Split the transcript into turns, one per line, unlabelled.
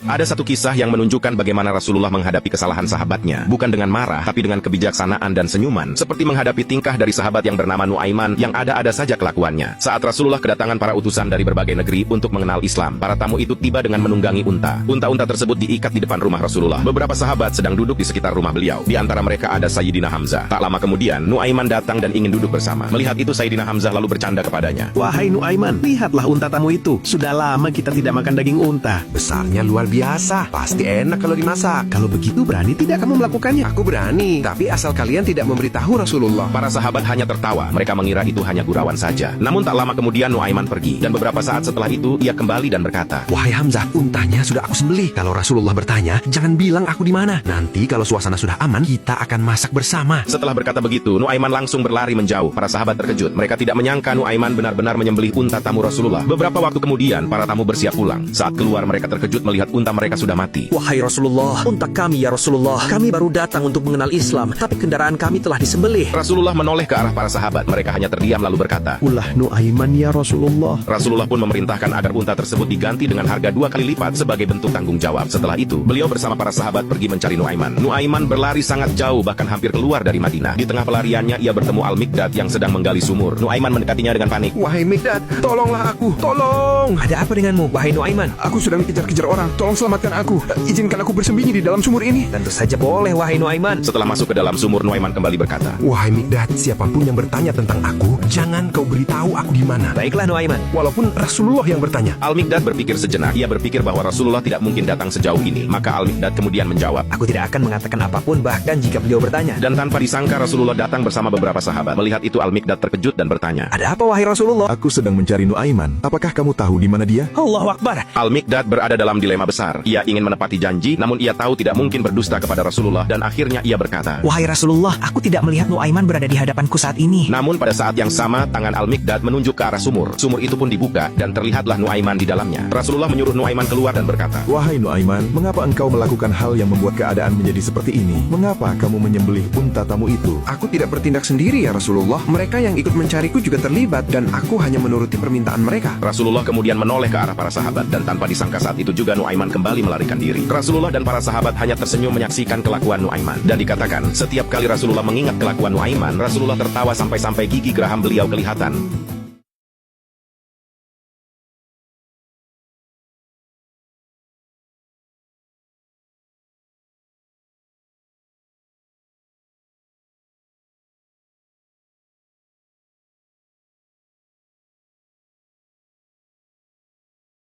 Ada satu kisah yang menunjukkan bagaimana Rasulullah menghadapi kesalahan sahabatnya, bukan dengan marah, tapi dengan kebijaksanaan dan senyuman, seperti menghadapi tingkah dari sahabat yang bernama Nuaiman yang ada-ada saja kelakuannya. Saat Rasulullah kedatangan para utusan dari berbagai negeri untuk mengenal Islam, para tamu itu tiba dengan menunggangi unta. Unta-unta tersebut diikat di depan rumah Rasulullah. Beberapa sahabat sedang duduk di sekitar rumah beliau. Di antara mereka ada Sayyidina Hamzah. Tak lama kemudian, Nuaiman datang dan ingin duduk bersama. Melihat itu, Sayyidina Hamzah lalu bercanda kepadanya.
Wahai Nuaiman, lihatlah unta tamu itu. Sudah lama kita tidak makan daging unta.
Besarnya luar biasa, pasti enak kalau dimasak.
Kalau begitu berani tidak kamu melakukannya?
Aku berani, tapi asal kalian tidak memberitahu Rasulullah.
Para sahabat hanya tertawa. Mereka mengira itu hanya gurauan saja. Namun tak lama kemudian Nuaiman pergi. Dan beberapa saat setelah itu, ia kembali dan berkata,
Wahai Hamzah, untanya sudah aku sembelih. Kalau Rasulullah bertanya, jangan bilang aku di mana. Nanti kalau suasana sudah aman, kita akan masak bersama.
Setelah berkata begitu, Nuaiman langsung berlari menjauh. Para sahabat terkejut. Mereka tidak menyangka Nuaiman benar-benar menyembelih unta tamu Rasulullah. Beberapa waktu kemudian, para tamu bersiap pulang. Saat keluar, mereka terkejut melihat unta mereka sudah mati.
Wahai Rasulullah, unta kami ya Rasulullah. Kami baru datang untuk mengenal Islam, tapi kendaraan kami telah disembelih.
Rasulullah menoleh ke arah para sahabat. Mereka hanya terdiam lalu berkata,
Ulah Nuaiman ya Rasulullah.
Rasulullah pun memerintahkan agar unta tersebut diganti dengan harga 2 kali lipat sebagai bentuk tanggung jawab. Setelah itu, beliau bersama para sahabat pergi mencari Nuaiman. Nuaiman berlari sangat jauh, bahkan hampir keluar dari Madinah. Di tengah pelariannya, ia bertemu Al-Mikdad yang sedang menggali sumur. Nuaiman mendekatinya dengan panik.
Wahai Mikdad, tolonglah aku, tolong.
Ada apa denganmu, wahai Nuaiman?
Aku sedang dikejar-kejar orang, tolong selamatkan aku. Izinkan aku bersembunyi di dalam sumur ini.
Tentu saja boleh, wahai Nuaiman.
Setelah masuk ke dalam sumur, Nuaiman kembali berkata,
Wahai Mikdad, siapapun yang bertanya tentang aku, jangan kau beritahu aku di mana.
Baiklah Nuaiman.
Walaupun Rasulullah yang bertanya.
Al-Mikdad berpikir sejenak. Ia berpikir bahwa Rasulullah tidak mungkin datang sejauh ini. Maka Al-Mikdad kemudian menjawab,
Aku tidak akan mengatakan apapun, bahkan jika beliau bertanya.
dan tanpa disangka Rasulullah datang bersama beberapa sahabat. Melihat itu Al-Mikdad terkejut dan bertanya,
Ada apa wahai Rasulullah?
Aku sedang mencari Nuaiman. Apakah kamu tahu di mana dia?
Allahu Akbar.
Al-Mikdad berada dalam dilema besar. Ia ingin menepati janji, namun ia tahu tidak mungkin berdusta kepada Rasulullah, dan akhirnya ia berkata,
Wahai Rasulullah, aku tidak melihat Nuaiman berada di hadapanku saat ini.
Namun pada saat yang sama, tangan Al-Mikdad menunjuk ke arah sumur. Sumur itu pun dibuka, dan terlihatlah Nuaiman di dalamnya. Rasulullah menyuruh Nuaiman keluar dan berkata,
Wahai Nuaiman, mengapa engkau melakukan hal yang membuat keadaan menjadi seperti ini? Mengapa kamu menyembelih unta tamu itu?
Aku tidak bertindak sendiri ya Rasulullah. Mereka yang ikut mencariku juga terlibat dan aku hanya menuruti permintaan mereka.
Rasulullah kemudian menoleh ke arah para sahabat, dan tanpa disangka saat itu juga Nuaiman kembali melarikan diri. Rasulullah dan para sahabat hanya tersenyum menyaksikan kelakuan Nuaiman. Dan dikatakan, setiap kali Rasulullah mengingat kelakuan Nuaiman, Rasulullah tertawa sampai-sampai gigi geraham beliau kelihatan.